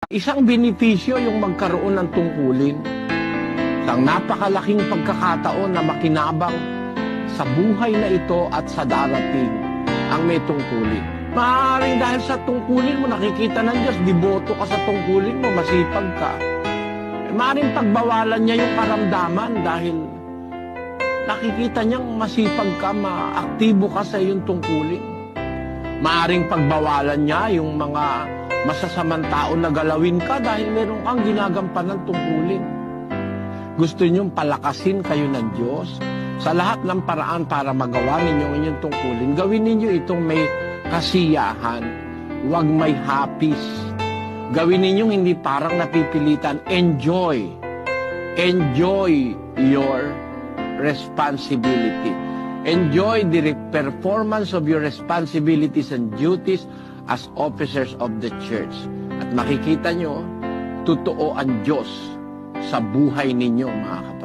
Isang benepisyo yung magkaroon ng tungkulin. Isang napakalaking pagkakataon na makinabang sa buhay na ito at sa darating ang may tungkulin. Maaaring dahil sa tungkulin mo, nakikita ng Diyos, diboto ka sa tungkulin mo, masipag ka. Maaaring pagbawalan niya yung karamdaman dahil nakikita niyang masipag ka, maaktibo ka sa iyong tungkulin. Maaaring pagbawalan niya yung mga masasamang tao na galawin ka dahil meron kang ginagampanan tungkulin. Gusto niyong palakasin kayo ng Diyos sa lahat ng paraan para magawa ninyo ang inyong tungkulin. Gawin ninyo itong may kasiyahan, huwag may hapis. Gawin ninyo hindi parang napipilitan. Enjoy. Enjoy your responsibility. Enjoy the performance of your responsibilities and duties as officers of the church. At makikita nyo, totoo ang Diyos sa buhay ninyo, mga kapatid.